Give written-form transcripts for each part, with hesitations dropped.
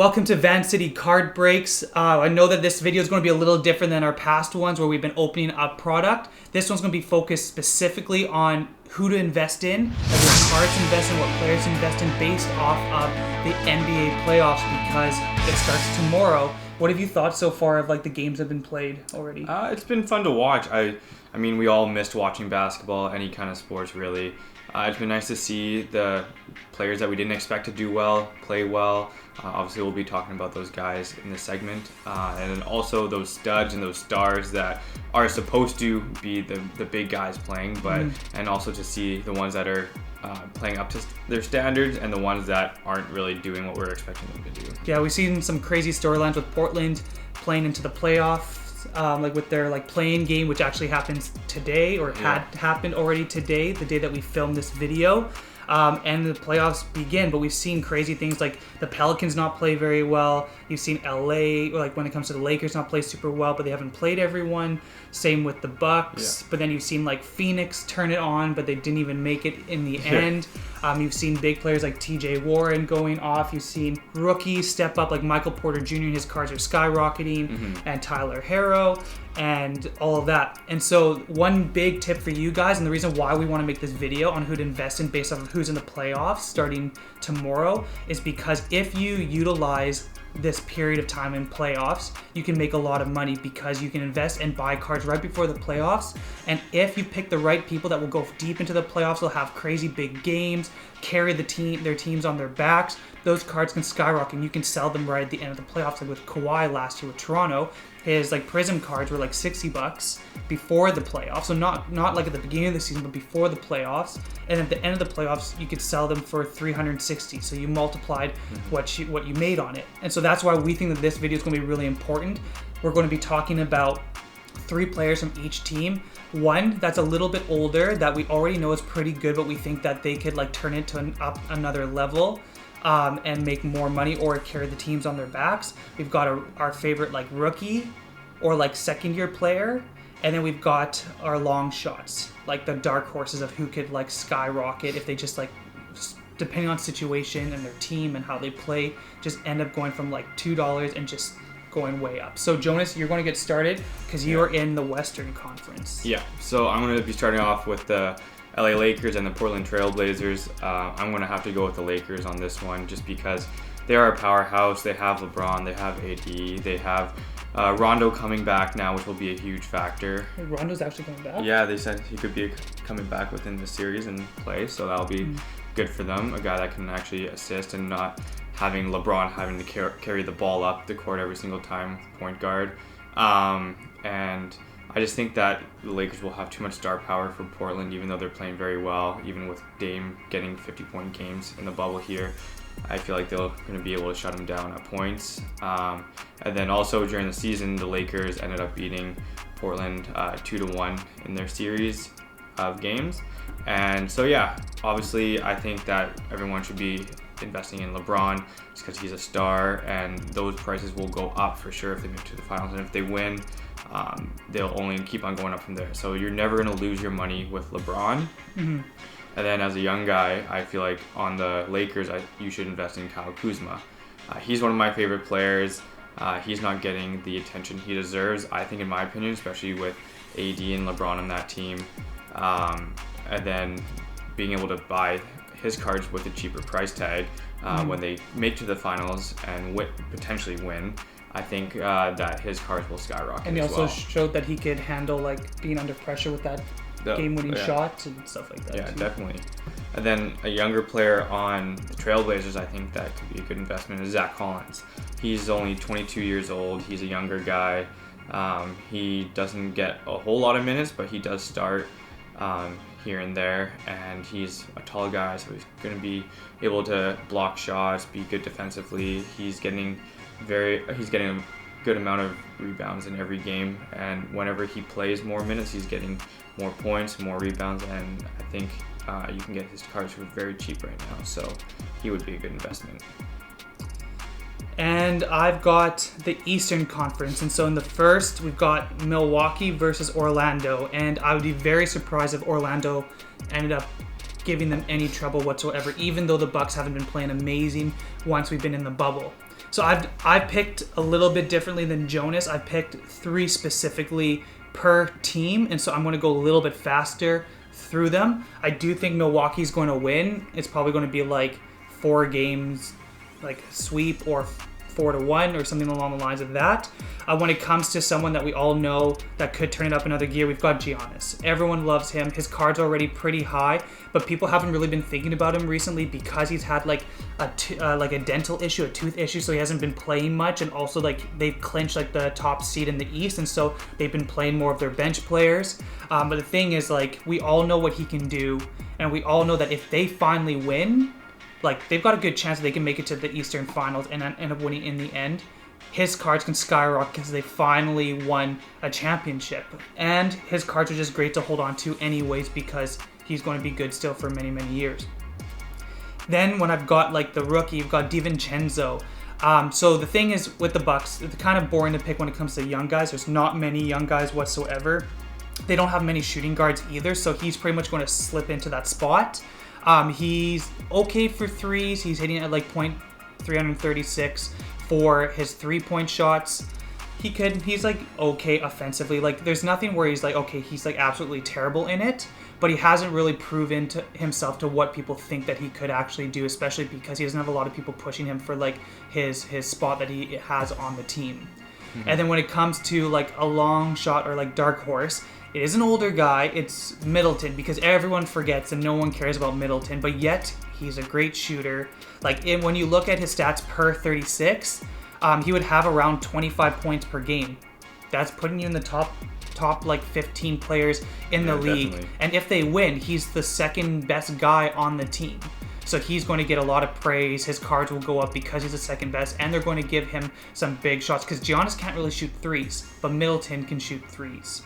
Welcome to VanCity Card Breaks. I know that this video is going to be a little different than our past ones where we've been opening up product. This one's going to be focused specifically on who to invest in, what cards to invest in, what players to invest in based off of the NBA playoffs because it starts tomorrow. What have you thought so far of like the games that have been played already? It's been fun to watch. I mean, we all missed watching basketball, any kind of sports really. It's been nice to see the players that we didn't expect to do well, play well. Obviously, we'll be talking about those guys in this segment. And then also those studs and those stars that are supposed to be the big guys playing, but and also to see the ones that are playing up to their standards and the ones that aren't really doing what we're expecting them to do. Yeah, we've seen some crazy storylines with Portland playing into the playoffs. Like with their play-in game, which actually happens today or had happened already today, the day that we filmed this video. And the playoffs begin, but we've seen crazy things like the Pelicans not play very well. You've seen LA, like when it comes to the Lakers, not play super well, but they haven't played everyone. Same with the Bucks. But then you've seen like Phoenix turn it on, but they didn't even make it in the end. You've seen big players like TJ Warren going off. You've seen rookies step up like Michael Porter Jr. and his cards are skyrocketing, and Tyler Herro and all of that. And so one big tip for you guys, and the reason why we want to make this video on who to invest in based off of who's in the playoffs starting tomorrow is because if you utilize this period of time in playoffs, you can make a lot of money because you can invest and buy cards right before the playoffs. And if you pick the right people that will go deep into the playoffs, they'll have crazy big games, carry their teams on their backs. Those cards can skyrocket and you can sell them right at the end of the playoffs. Like with Kawhi last year with Toronto, his Prism cards were like $60 before the playoffs. So not like at the beginning of the season, but before the playoffs. And at the end of the playoffs, you could sell them for $360. So you multiplied what you made on it. And so that's why we think that this video is going to be really important. We're going to be talking about 3 players from each team. One that's a little bit older that we already know is pretty good, but we think that they could turn it to up another level. And make more money or carry the teams on their backs. We've got our favorite rookie or second year player, and then we've got our long shots, like the dark horses of who could skyrocket if they just depending on situation and their team and how they play, just end up going from $2 and just going way up. So Jonas, you're going to get started because you're in the Western Conference. Yeah, so I'm going to be starting off with the LA Lakers and the Portland Trail Blazers. I'm going to have to go with the Lakers on this one just because they are a powerhouse. They have LeBron, they have AD, they have Rondo coming back now, which will be a huge factor. Hey, Rondo's actually coming back? Yeah, they said he could be coming back within the series and play, so that'll be good for them. A guy that can actually assist and not having LeBron having to carry the ball up the court every single time with point guard. And I just think that the Lakers will have too much star power for Portland, even though they're playing very well. Even with Dame getting 50-point games in the bubble here, I feel like they're going to be able to shut him down at points. And then also during the season, the Lakers ended up beating Portland 2-1 in their series of games. And so yeah, obviously I think that everyone should be investing in LeBron just because he's a star, and those prices will go up for sure if they move to the finals. And if they win, they'll only keep on going up from there. So you're never going to lose your money with LeBron. And then as a young guy, I feel like on the Lakers, you should invest in Kyle Kuzma. He's one of my favorite players. He's not getting the attention he deserves, I think, in my opinion, especially with AD and LeBron on that team. And then being able to buy his cards with a cheaper price tag when they make to the finals and potentially win, I think that his cards will skyrocket. And he also showed that he could handle being under pressure with that game-winning shots and stuff like that. Yeah, definitely. And then a younger player on the Trailblazers, I think that could be a good investment, is Zach Collins. He's only 22 years old. He's a younger guy. He doesn't get a whole lot of minutes, but he does start here and there, and he's a tall guy, so he's going to be able to block shots, be good defensively. He's getting a good amount of rebounds in every game, and whenever he plays more minutes, he's getting more points, more rebounds, and I think you can get his cards for very cheap right now, so he would be a good investment. And I've got the Eastern Conference. And so in the first, we've got Milwaukee versus Orlando. And I would be very surprised if Orlando ended up giving them any trouble whatsoever, even though the Bucks haven't been playing amazing once we've been in the bubble. So I've picked a little bit differently than Jonas. I've picked 3 specifically per team, and so I'm going to go a little bit faster through them. I do think Milwaukee's going to win. It's probably going to be like 4 games, like sweep, or 4-1 or something along the lines of that. When it comes to someone that we all know that could turn it up another gear, we've got Giannis. Everyone loves him. His card's already pretty high, but people haven't really been thinking about him recently because he's had like a dental issue, a tooth issue, so he hasn't been playing much, and also like they've clinched like the top seed in the East, and so they've been playing more of their bench players. But the thing is, like, we all know what he can do, and we all know that if they finally win, like, they've got a good chance that they can make it to the Eastern Finals and end up winning in the end. His cards can skyrocket because they finally won a championship. And his cards are just great to hold on to anyways because he's going to be good still for many, many years. Then when I've got, like, the rookie, you've got DiVincenzo. So the thing is with the Bucks, it's kind of boring to pick when it comes to young guys. There's not many young guys whatsoever. They don't have many shooting guards either, so he's pretty much going to slip into that spot. He's okay for threes. He's hitting at like .336 for his 3-point shots. He's like okay offensively. Like, there's nothing where he's like, okay, he's like absolutely terrible in it, but he hasn't really proven to himself to what people think that he could actually do, especially because he doesn't have a lot of people pushing him for like his spot that he has on the team. Mm-hmm. And then when it comes to like a long shot or like dark horse, it is an older guy. It's Middleton, because everyone forgets and no one cares about Middleton, but yet he's a great shooter. Like, when you look at his stats per 36, he would have around 25 points per game. That's putting you in the top like 15 players in the league. Definitely. And if they win, he's the second best guy on the team. So he's going to get a lot of praise. His cards will go up because he's the second best, and they're going to give him some big shots because Giannis can't really shoot threes, but Middleton can shoot threes.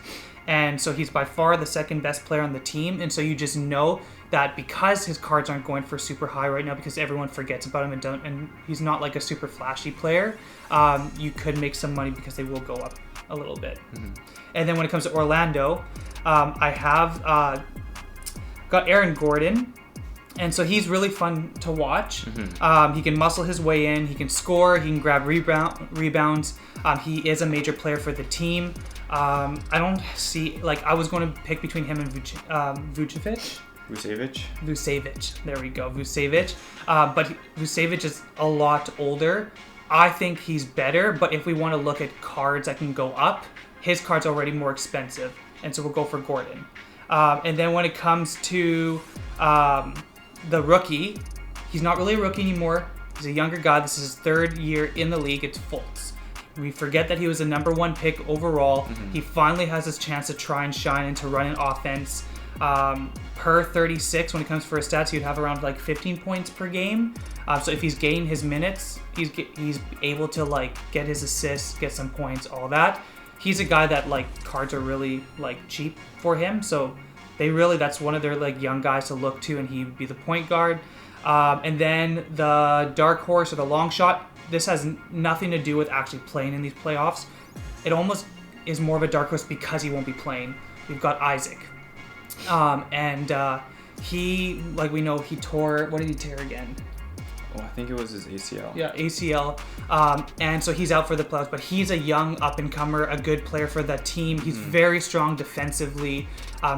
And so he's by far the second best player on the team. And so you just know that because his cards aren't going for super high right now, because everyone forgets about him and he's not like a super flashy player, you could make some money because they will go up a little bit. Mm-hmm. And then when it comes to Orlando, I have got Aaron Gordon. And so he's really fun to watch. Mm-hmm. He can muscle his way in. He can score. He can grab rebounds. He is a major player for the team. I don't see, like, I was going to pick between him and Vucevic. There we go, Vucevic. But Vucevic is a lot older. I think he's better, but if we want to look at cards that can go up, his card's already more expensive. And so we'll go for Gordon. And then when it comes to the rookie, he's not really a rookie anymore. He's a younger guy. This is his 3rd year in the league. It's Fultz. We forget that he was a number 1 pick overall. Mm-hmm. He finally has his chance to try and shine and to run an offense. Per 36, when it comes for his stats, he'd have around like 15 points per game. So if he's getting his minutes, he's able to like get his assists, get some points, all that. He's a guy that like cards are really like cheap for him. So that's one of their like young guys to look to, and he'd be the point guard. And then the dark horse or the long shot, this has nothing to do with actually playing in these playoffs. It almost is more of a dark horse because he won't be playing. We've got Isaac. He, like we know, he tore, what did he tear again? Oh, I think it was his ACL. Yeah, ACL. And so he's out for the playoffs, but he's a young up-and-comer, a good player for that team. He's very strong defensively.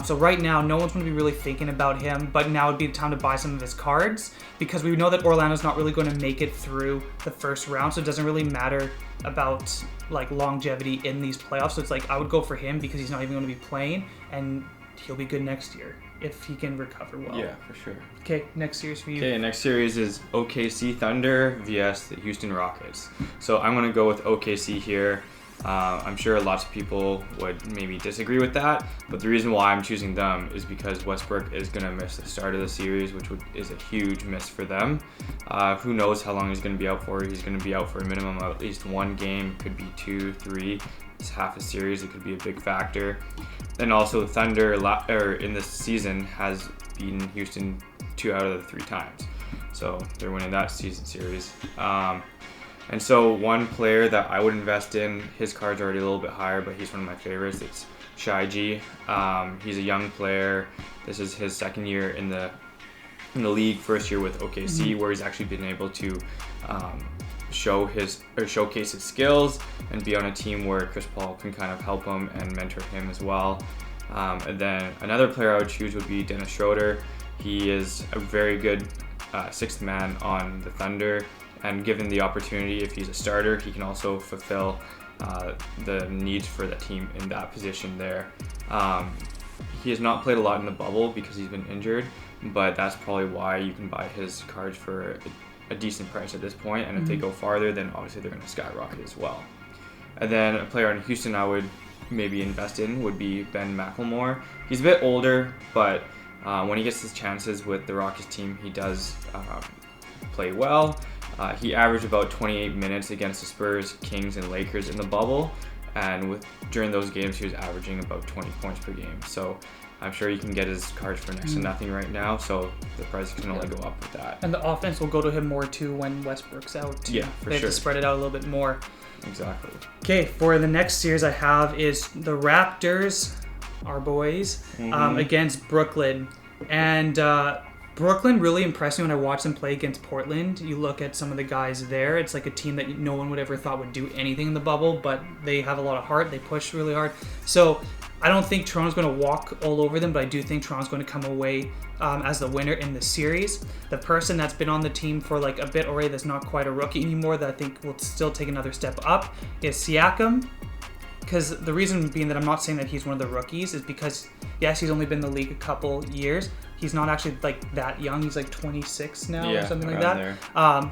So right now, no one's going to be really thinking about him, but now would be the time to buy some of his cards because we know that Orlando's not really going to make it through the first round, so it doesn't really matter about like longevity in these playoffs. So it's like I would go for him because he's not even going to be playing, and he'll be good next year if he can recover well. Yeah, for sure. Okay, next series for you. Okay, next series is OKC Thunder vs. the Houston Rockets. So I'm going to go with OKC here. I'm sure lots of people would maybe disagree with that, but the reason why I'm choosing them is because Westbrook is going to miss the start of the series, which is a huge miss for them. Who knows how long he's going to be out for? He's going to be out for a minimum of at least 1 game, could be 2, 3. It's half a series. It could be a big factor. Then also the Thunder in this season has beaten Houston 2 out of the 3 times. So they're winning that series. And so one player that I would invest in, his card's already a little bit higher, but he's one of my favorites. It's Shai G. He's a young player. This is his 2nd year in the league, 1st year with OKC, where he's actually been able to showcase his skills and be on a team where Chris Paul can kind of help him and mentor him as well. And then another player I would choose would be Dennis Schroeder. He is a very good sixth man on the Thunder, and given the opportunity, if he's a starter, he can also fulfill the needs for the team in that position there. He has not played a lot in the bubble because he's been injured, but that's probably why you can buy his cards for a decent price at this point. And if they go farther, then obviously they're going to skyrocket as well. And then a player in Houston I would maybe invest in would be Ben McLemore. He's a bit older, but when he gets his chances with the Rockets team, he does play well. He averaged about 28 minutes against the Spurs, Kings, and Lakers in the bubble, and during those games he was averaging about 20 points per game. So I'm sure you can get his cards for next to nothing right now, so the price can only go up with that. And the offense will go to him more too when Westbrook's out too. Yeah, for they have sure. to spread it out a little bit more. Exactly. Okay, for the next series I have is the Raptors, our boys, against Brooklyn. And Brooklyn really impressed me when I watched them play against Portland. You look at some of the guys there, it's like a team that no one would ever thought would do anything in the bubble, but they have a lot of heart, they push really hard. So I don't think Toronto's going to walk all over them, but I do think Toronto's going to come away as the winner in the series. The person that's been on the team for like a bit already that's not quite a rookie anymore that I think will still take another step up is Siakam. Because the reason being that I'm not saying that he's one of the rookies is because, yes, he's only been in the league a couple years. He's not actually like that young. He's like 26 now or something like that.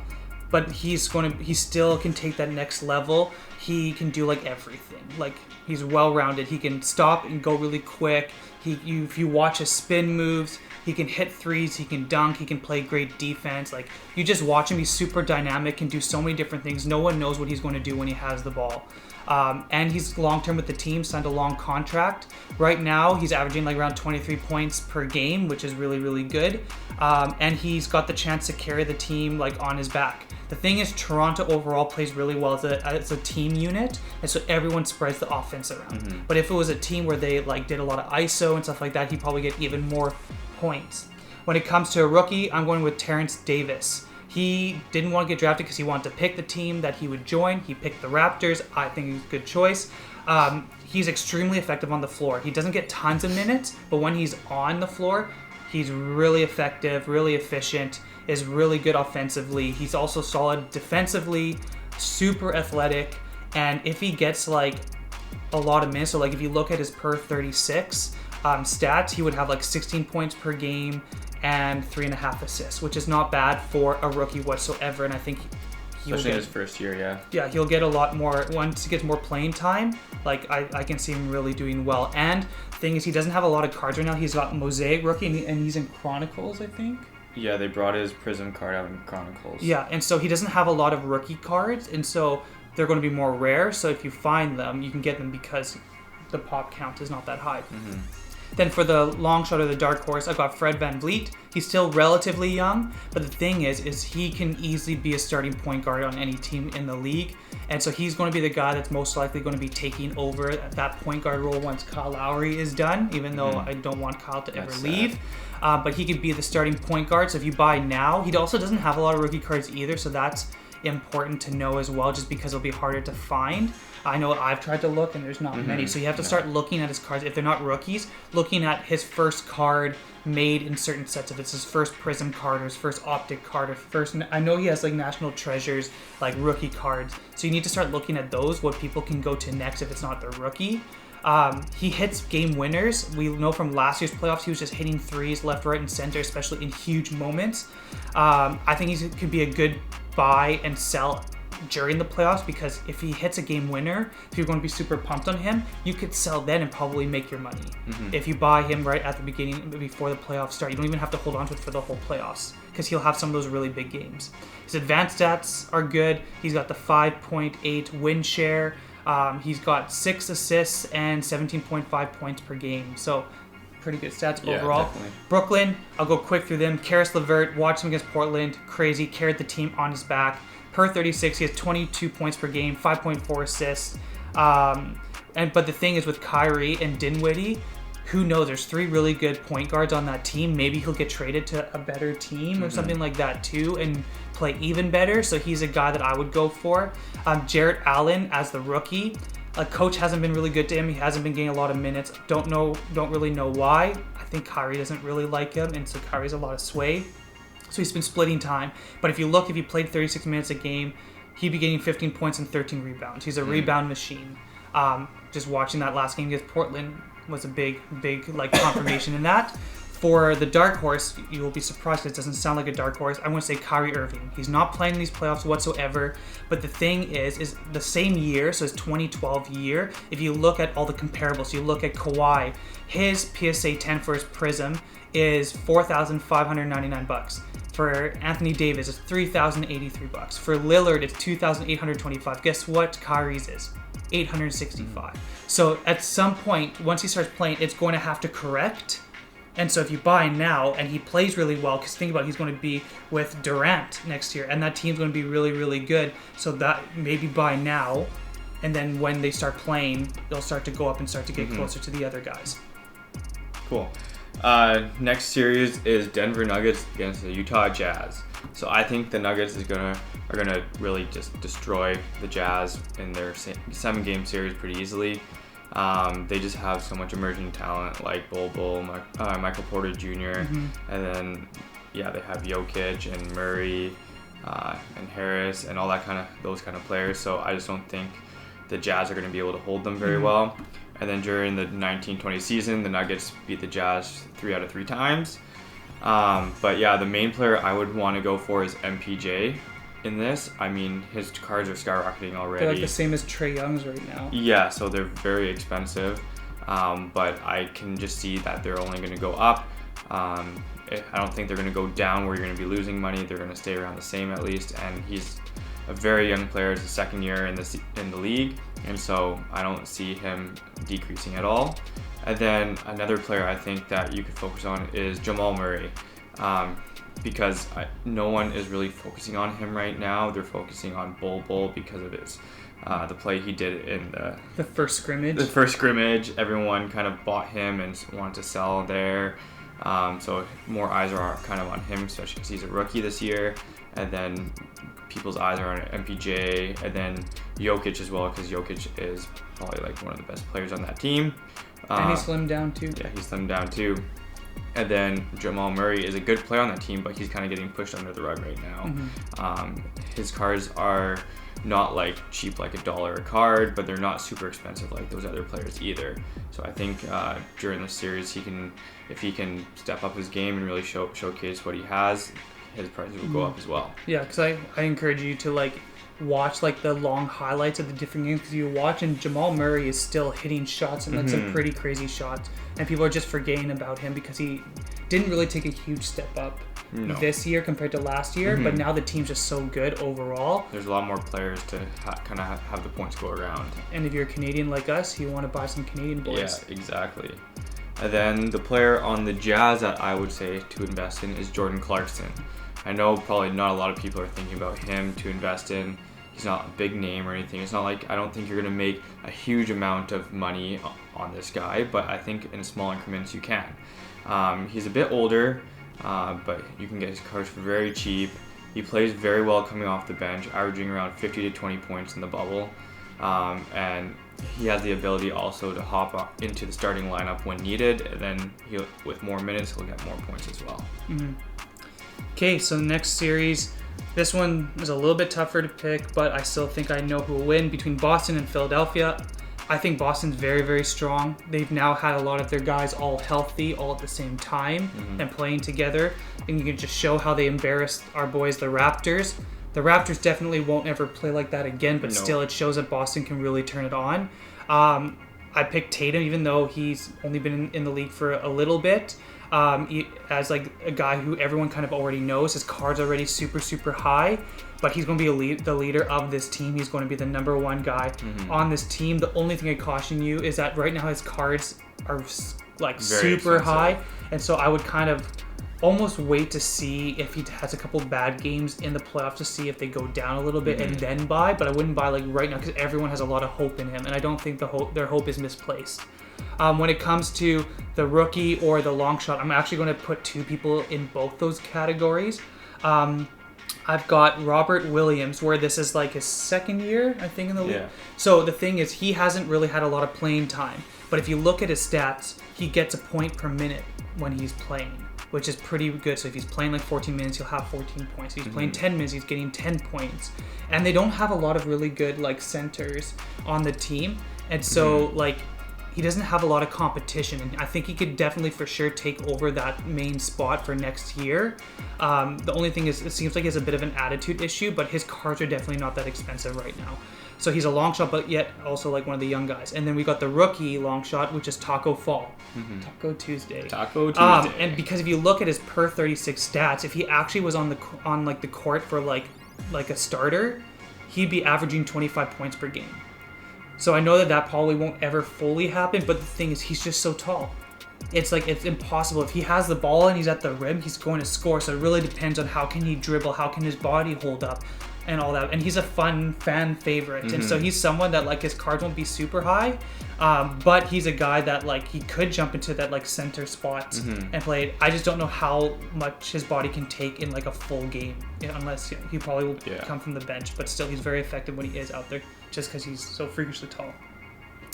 But he still can take that next level. He can do like everything. Like he's well-rounded. He can stop and go really quick. If you watch his spin moves, he can hit threes. He can dunk. He can play great defense. Like you just watch him. He's super dynamic. Can do so many different things. No one knows what he's going to do when he has the ball. And he's long-term with the team, signed a long contract. Right now, he's averaging like around 23 points per game, which is really, really good. And he's got the chance to carry the team like on his back. The thing is, Toronto overall plays really well as a team unit, and so everyone spreads the offense around. But if it was a team where they like did a lot of ISO and stuff like that, he'd probably get even more points. When it comes to a rookie, I'm going with Terrence Davis. He didn't want to get drafted because he wanted to pick the team that he would join. He picked the Raptors. I think he's a good choice. He's extremely effective on the floor. He doesn't get tons of minutes, but when he's on the floor, he's really effective, really efficient, is really good offensively. He's also solid defensively, super athletic, and if he gets like a lot of minutes, so like if you look at his per 36 stats, he would have like 16 points per game and 3.5 assists, which is not bad for a rookie whatsoever. And I think especially in his first year, yeah, he'll get a lot more once he gets more playing time. Like I can see him really doing well. And the thing is, he doesn't have a lot of cards right now. He's got Mosaic rookie, and he's in Chronicles, I think. Yeah, they brought his Prism card out in Chronicles. Yeah, and so he doesn't have a lot of rookie cards, and so they're going to be more rare. So if you find them, you can get them because the pop count is not that high. Then for the long shot or the dark horse, I've got Fred VanVleet. He's still relatively young, but the thing is he can easily be a starting point guard on any team in the league. And so he's going to be the guy that's most likely going to be taking over that point guard role once Kyle Lowry is done, even though I don't want Kyle to ever leave. But he could be the starting point guard. So if you buy now, he also doesn't have a lot of rookie cards either, so that's important to know as well, just because it'll be harder to find. I know I've tried to look and there's not many, so you have to start looking at his cards. If they're not rookies, looking at his first card made in certain sets. If it's his first Prism card or his first Optic card or first, I know he has like National Treasures, like rookie cards. So you need to start looking at those, what people can go to next if it's not their rookie. He hits game winners. We know from last year's playoffs, he was just hitting threes left, right, and center, especially in huge moments. I think he could be a good buy and sell during the playoffs, because if he hits a game winner, if you're going to be super pumped on him, you could sell then and probably make your money. If you buy him right at the beginning, before the playoffs start, you don't even have to hold on to it for the whole playoffs, because he'll have some of those really big games. His advanced stats are good. He's got the 5.8 win share. He's got 6 assists and 17.5 points per game. So pretty good stats overall. Definitely. Brooklyn, I'll go quick through them. Karis LeVert, watched him against Portland. Crazy, carried the team on his back. Per 36, he has 22 points per game, 5.4 assists. But the thing is with Kyrie and Dinwiddie, who knows? There's 3 really good point guards on that team. Maybe he'll get traded to a better team or something like that too, and play even better. So he's a guy that I would go for. Jarrett Allen as the rookie. Coach hasn't been really good to him. He hasn't been getting a lot of minutes. Don't really know why. I think Kyrie doesn't really like him, and so Kyrie has a lot of sway. So he's been splitting time. But if he played 36 minutes a game, he'd be getting 15 points and 13 rebounds. He's a rebound machine. Just watching that last game against Portland was a big confirmation in that. For the dark horse, you will be surprised because it doesn't sound like a dark horse. I want to say Kyrie Irving. He's not playing in these playoffs whatsoever. But the thing is the same year, so his 2012 year, if you look at all the comparables, you look at Kawhi, his PSA 10 for his Prism is $4,599. For Anthony Davis, it's $3,083. For Lillard, it's $2,825. Guess what Kyrie's is? $865. So at some point, once he starts playing, it's going to have to correct. And so if you buy now and he plays really well, because think about it, he's going to be with Durant next year, and that team's going to be really, really good. So that maybe buy now, and then when they start playing, they'll start to go up and start to get closer to the other guys. Cool. Next series is Denver Nuggets against the Utah Jazz. So I think the Nuggets are gonna really just destroy the Jazz in their 7-game series pretty easily. They just have so much emerging talent like Bol, Michael Porter Jr., and then they have Jokic and Murray and Harris and all those kind of players. So I just don't think the Jazz are going to be able to hold them very well. And then during the 19-20 season, the Nuggets beat the Jazz 3 out of 3 times. But yeah, the main player I would want to go for is MPJ in this. I mean, his cards are skyrocketing already. They're like the same as Trae Young's right now. Yeah, so they're very expensive. But I can just see that they're only going to go up. I don't think they're going to go down where you're going to be losing money. They're going to stay around the same at least. And he's a very young player. It's his second year in the league. And so I don't see him decreasing at all. And then another player I think that you could focus on is Jamal Murray. Because no one is really focusing on him right now. They're focusing on Bol because of his the play he did in the first scrimmage. The first scrimmage, everyone kind of bought him and wanted to sell there. So more eyes are kind of on him, especially because he's a rookie this year. And then people's eyes are on MPJ, and then Jokic as well, because Jokic is probably like one of the best players on that team. And he slimmed down too. Yeah, he slimmed down too. And then Jamal Murray is a good player on that team, but he's kind of getting pushed under the rug right now. His cards are not like cheap like $1 a card, but they're not super expensive like those other players either. So I think during the series, if he can step up his game and really showcase what he has, his prices will go up as well. Yeah, because I encourage you to like watch like the long highlights of the different games, because you watch and Jamal Murray is still hitting shots and like some pretty crazy shots, and people are just forgetting about him because he didn't really take a huge step up this year compared to last year, but now the team's just so good overall. There's a lot more players to kind of have the points go around. And if you're a Canadian like us, you want to buy some Canadian boys. Yeah, exactly. And then the player on the Jazz that I would say to invest in is Jordan Clarkson. I know probably not a lot of people are thinking about him to invest in. He's not a big name or anything. It's not like, I don't think you're going to make a huge amount of money on this guy, but I think in small increments you can. He's a bit older, but you can get his cards for very cheap. He plays very well coming off the bench, averaging around 50 to 20 points in the bubble. And he has the ability also to hop up into the starting lineup when needed, and then with more minutes, he'll get more points as well. Okay, so the next series, this one is a little bit tougher to pick, but I still think I know who will win between Boston and Philadelphia. I think Boston's very, very strong. They've now had a lot of their guys all healthy, all at the same time, and playing together. And you can just show how they embarrassed our boys, the Raptors. The Raptors definitely won't ever play like that again, but still it shows that Boston can really turn it on. I picked Tatum, even though he's only been in the league for a little bit. As like a guy who everyone kind of already knows. His card's already super, super high, but he's going to be the leader of this team. He's going to be the number one guy on this team. The only thing I caution you is that right now his cards are like very super expensive. high, and so I would kind of almost wait to see if he has a couple bad games in the playoffs to see if they go down a little bit and then buy, but I wouldn't buy like right now because everyone has a lot of hope in him, and I don't think their hope is misplaced. When it comes to the rookie or the long shot, I'm actually going to put two people in both those categories. I've got Robert Williams, where this is like his second year, I think, in the league. Yeah. So the thing is, he hasn't really had a lot of playing time. But if you look at his stats, he gets a point per minute when he's playing, which is pretty good. So if he's playing like 14 minutes, he'll have 14 points. If he's playing 10 minutes, he's getting 10 points. And they don't have a lot of really good like centers on the team. And so like he doesn't have a lot of competition, and I think he could definitely for sure take over that main spot for next year. The only thing is, it seems like he has a bit of an attitude issue, but his cards are definitely not that expensive right now. So he's a long shot, but yet also like one of the young guys. And then we got the rookie long shot, which is Taco Fall. Taco Tuesday. Taco Tuesday. And because if you look at his per 36 stats, if he actually was on the court for like a starter, he'd be averaging 25 points per game. So I know that probably won't ever fully happen, but the thing is, he's just so tall. It's like, it's impossible. If he has the ball and he's at the rim, he's going to score. So it really depends on how can he dribble, how can his body hold up, and all that. And he's a fun fan favorite. And so he's someone that like his cards won't be super high, but he's a guy that like he could jump into that like center spot and play it. I just don't know how much his body can take in like a full game, unless he probably will come from the bench. But still, he's very effective when he is out there, just because he's so freakishly tall.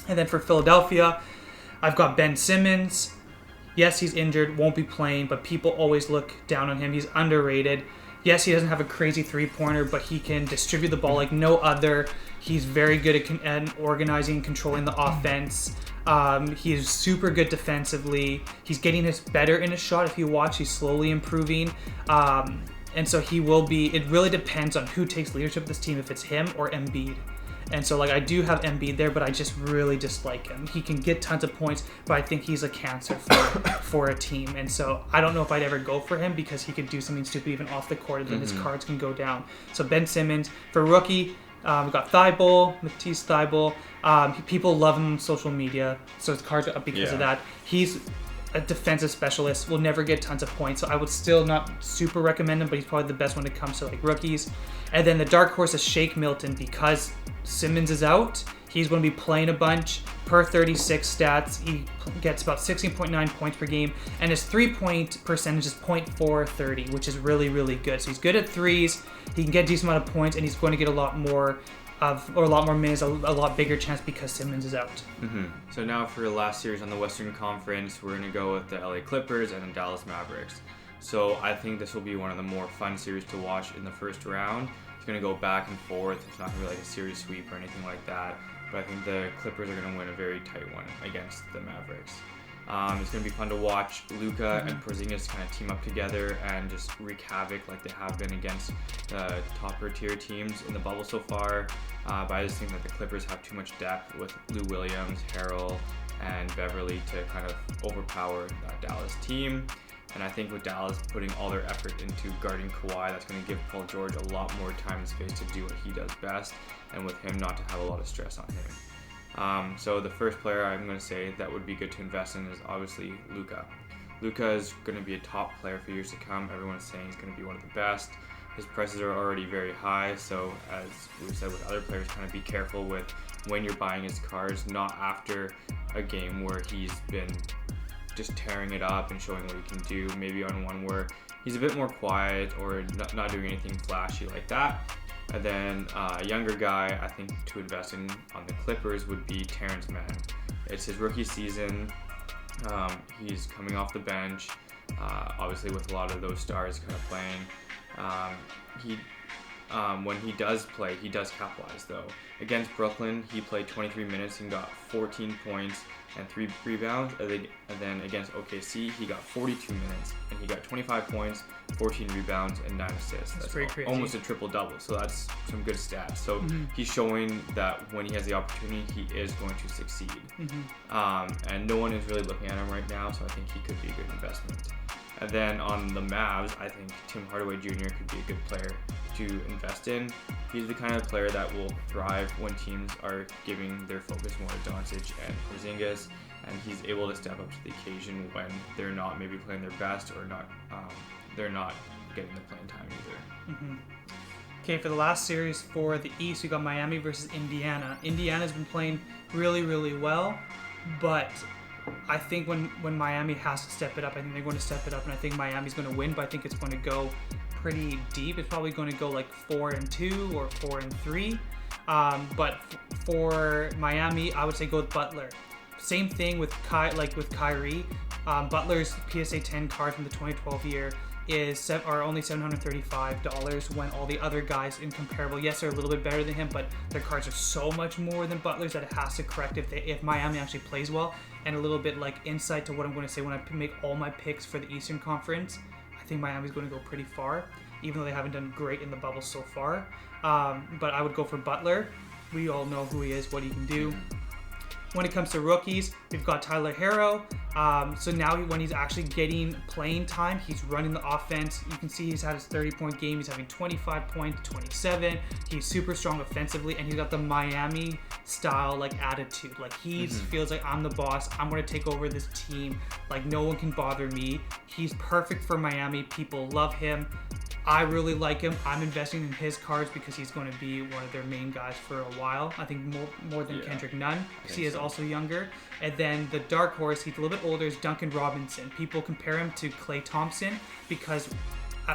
And then for Philadelphia, I've got Ben Simmons. Yes, he's injured, won't be playing, but people always look down on him. He's underrated. Yes, he doesn't have a crazy three-pointer, but he can distribute the ball like no other. He's very good at organizing and controlling the offense. He's super good defensively. He's getting better in his shot. If you watch, he's slowly improving. And so he will be... It really depends on who takes leadership of this team, if it's him or Embiid. And so, like, I do have Embiid there, but I just really dislike him. He can get tons of points, but I think he's a cancer for a team. And so I don't know if I'd ever go for him, because he could do something stupid even off the court, and then his cards can go down. So Ben Simmons. For rookie, we've got Matisse Thybulle. People love him on social media, so his cards are up because of that. He's a defensive specialist, will never get tons of points, so I would still not super recommend him, but he's probably the best when it comes to like rookies. And then the dark horse is Shake Milton, because Simmons is out. He's going to be playing a bunch. Per 36 stats, he gets about 16.9 points per game, and his 3-point percentage is .430, which is really, really good. So he's good at threes. He can get a decent amount of points, and he's going to get a lot more minutes, a lot bigger chance, because Simmons is out. So now for the last series on the Western Conference, we're going to go with the LA Clippers and the Dallas Mavericks. So I think this will be one of the more fun series to watch in the first round. It's going to go back and forth. It's not going to be like a series sweep or anything like that. But I think the Clippers are going to win a very tight one against the Mavericks. It's going to be fun to watch Luka and Porzingis kind of team up together and just wreak havoc like they have been against the topper tier teams in the bubble so far. But I just think that the Clippers have too much depth with Lou Williams, Harrell, and Beverly to kind of overpower that Dallas team. And I think with Dallas putting all their effort into guarding Kawhi, that's going to give Paul George a lot more time and space to do what he does best, and with him not to have a lot of stress on him. So the first player I'm going to say that would be good to invest in is obviously Luka. Luka is going to be a top player for years to come. Everyone is saying he's going to be one of the best. His prices are already very high, so as we've said with other players, kind of be careful with when you're buying his cards, not after a game where he's been just tearing it up and showing what he can do. Maybe on one where he's a bit more quiet or not doing anything flashy like that. And then a younger guy I think to invest in on the Clippers would be Terrence Mann. It's his rookie season. He's coming off the bench, obviously with a lot of those stars kind of playing. When he does play, he does capitalize though. Against Brooklyn, he played 23 minutes and got 14 points and 3 rebounds. And then against OKC, he got 42 minutes and he got 25 points, 14 rebounds, and 9 assists. That's pretty crazy. Almost a triple-double, so that's some good stats. So he's showing that when he has the opportunity, he is going to succeed. And no one is really looking at him right now, so I think he could be a good investment. And then on the Mavs, I think Tim Hardaway Jr. could be a good player to invest in. He's the kind of player that will thrive when teams are giving their focus more to Doncic and Porzingis, and he's able to step up to the occasion when they're not maybe playing their best or they're not getting the playing time either. Okay, for the last series for the East, we got Miami versus Indiana. Indiana's been playing really, really well, but I think when Miami has to step it up, I think they're going to step it up, and I think Miami's going to win, but I think it's going to go pretty deep. It's probably going to go like 4-2 or 4-3. But for Miami, I would say go with Butler. Same thing with Kyrie. Butler's PSA 10 card from the 2012 year are only $735 when all the other guys in comparable, yes, they're a little bit better than him, but their cards are so much more than Butler's that it has to correct if Miami actually plays well. And a little bit like insight to what I'm going to say when I make all my picks for the Eastern Conference, I think Miami's going to go pretty far, even though they haven't done great in the bubble so far. But I would go for Butler. We all know who he is, what he can do. When it comes to rookies, we've got Tyler Herro. So now when he's actually getting playing time, he's running the offense. You can see he's had his 30-point game. He's having 25 points, 27. He's super strong offensively, and he's got the Miami style like attitude. Like he feels like I'm the boss. I'm going to take over this team. Like no one can bother me. He's perfect for Miami. People love him. I really like him. I'm investing in his cards because he's going to be one of their main guys for a while. I think more than Kendrick Nunn because he is also younger. And then the dark horse, he's a little bit older, is Duncan Robinson. People compare him to Klay Thompson because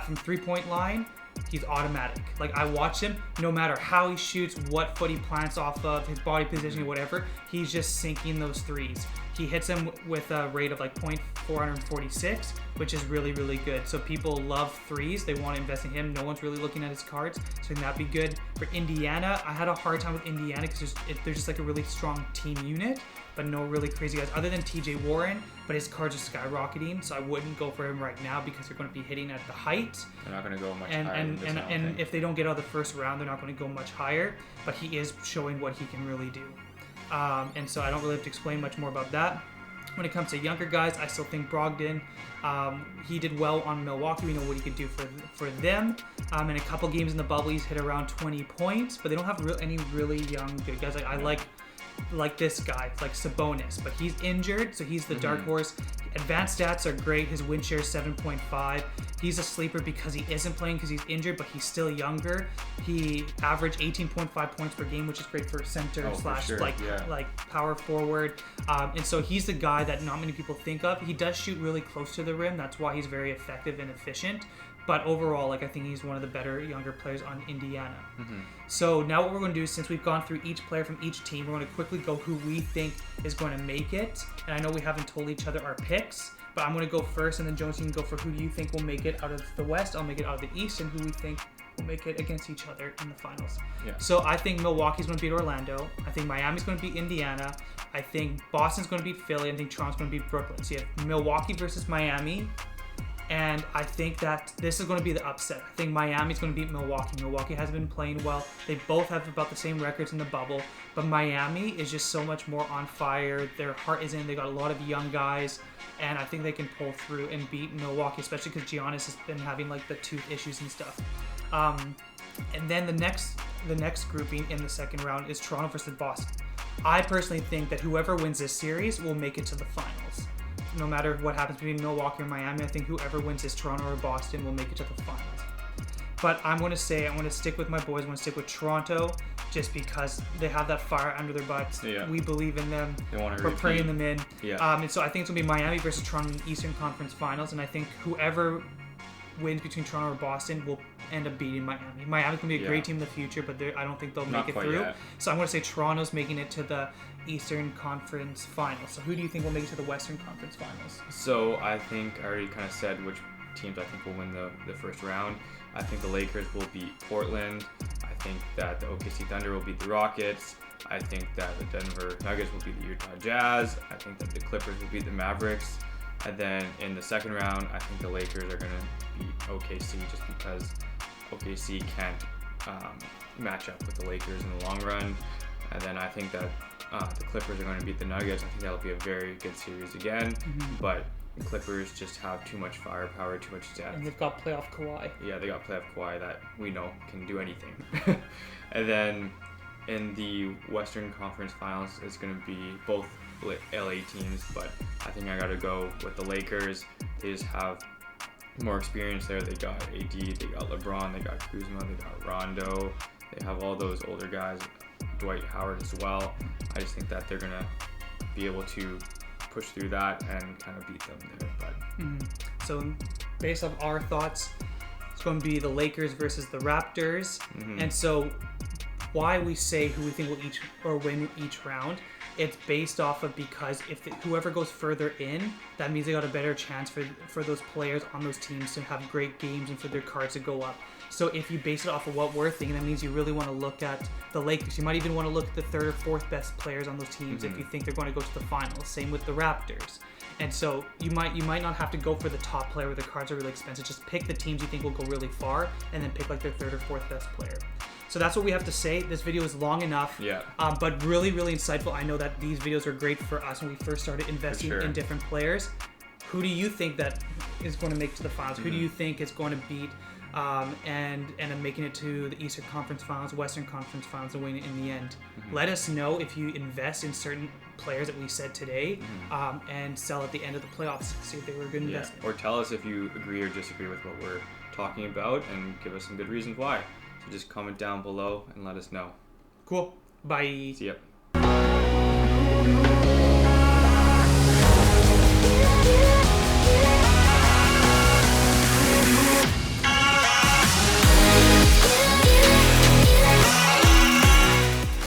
from three-point line, he's automatic. Like I watch him, no matter how he shoots, what foot he plants off of, his body positioning, whatever, he's just sinking those threes. He hits them with a rate of like .446, which is really, really good. So people love threes. They want to invest in him. No one's really looking at his cards, so that'd be good. For Indiana, I had a hard time with Indiana because they're just like a really strong team unit, but no really crazy guys other than TJ Warren, but his cards are skyrocketing, so I wouldn't go for him right now because they're going to be hitting at the height. They're not going to go much higher. And if they don't get out of the first round, they're not going to go much higher, but he is showing what he can really do. And so I don't really have to explain much more about that. When it comes to younger guys, I still think Brogdon, he did well on Milwaukee. We know what he could do for them. In a couple games in the bubble, he's hit around 20 points, but they don't have any really young good guys. Like I like this guy, like Sabonis, but he's injured, so he's the dark horse. Advanced stats are great. His win share is 7.5. He's a sleeper because he isn't playing because he's injured, but he's still younger. He averaged 18.5 points per game, which is great for center like power forward. And so he's the guy that not many people think of. He does shoot really close to the rim. That's why he's very effective and efficient. But overall, like I think he's one of the better younger players on Indiana. So now what we're going to do is, since we've gone through each player from each team, we're going to quickly go who we think is going to make it. And I know we haven't told each other our picks, but I'm going to go first, and then Jones, you can go for who you think will make it out of the West. I'll make it out of the East, and who we think will make it against each other in the finals. Yeah. So I think Milwaukee's going to beat Orlando. I think Miami's going to beat Indiana. I think Boston's going to beat Philly. I think Toronto's going to beat Brooklyn. So you have Milwaukee versus Miami. And I think that this is going to be the upset. I think Miami's going to beat Milwaukee. Milwaukee hasn't been playing well. They both have about the same records in the bubble. But Miami is just so much more on fire. Their heart is in. They got a lot of young guys. And I think they can pull through and beat Milwaukee, especially because Giannis has been having like the tooth issues and stuff. And then the next grouping in the second round is Toronto versus Boston. I personally think that whoever wins this series will make it to the finals. No matter what happens between Milwaukee or Miami, I think whoever wins this, Toronto or Boston, will make it to the finals. But I'm going to stick with my boys. I'm going to stick with Toronto just because they have that fire under their butts. Yeah. We believe in them. We're praying them in. Yeah. And so I think it's going to be Miami versus Toronto in the Eastern Conference Finals. And I think whoever wins between Toronto or Boston will end up beating Miami. Miami's going to be a great team in the future, but I don't think they'll make it through. Yet. So I'm going to say Toronto's making it to the Eastern Conference Finals. So who do you think will make it to the Western Conference Finals? So I think I already kind of said which teams I think will win the first round. I think the Lakers will beat Portland. I think that the OKC Thunder will beat the Rockets. I think that the Denver Nuggets will beat the Utah Jazz. I think that the Clippers will beat the Mavericks. And then in the second round, I think the Lakers are going to beat OKC just because OKC can't match up with the Lakers in the long run. And then I think that the Clippers are going to beat the Nuggets. I think that'll be a very good series again. But the Clippers just have too much firepower, too much depth. And they've got playoff Kawhi. Yeah, they got playoff Kawhi that we know can do anything. And then in the Western Conference Finals, it's going to be both LA teams, but I think I got to go with the Lakers. They just have more experience there. They got AD, they got LeBron, they got Kuzma, they got Rondo. They have all those older guys, Dwight Howard as well. I just think that they're going to be able to push through that and kind of beat them there. But So based on our thoughts, going to be the Lakers versus the Raptors. And so why we say who we think will each or win each round, it's based off of because if whoever goes further in, that means they got a better chance for those players on those teams to have great games and for their cards to go up. So if you base it off of what we're thinking, that means you really want to look at the Lakers. You might even want to look at the third or fourth best players on those teams if you think they're going to go to the finals. Same with the Raptors. And so you might not have to go for the top player where the cards are really expensive. Just pick the teams you think will go really far and then pick like their third or fourth best player. So that's what we have to say. This video is long enough, but really, really insightful. I know that these videos are great for us when we first started investing in different players. Who do you think that is going to make it to the finals? Who do you think is going to beat and making it to the Eastern Conference Finals, Western Conference Finals, and winning it in the end? Let us know if you invest in certain players that we said today and sell at the end of the playoffs. See if they were a good investment. Or tell us if you agree or disagree with what we're talking about and give us some good reasons why. So just comment down below and let us know. Cool. Bye. See ya.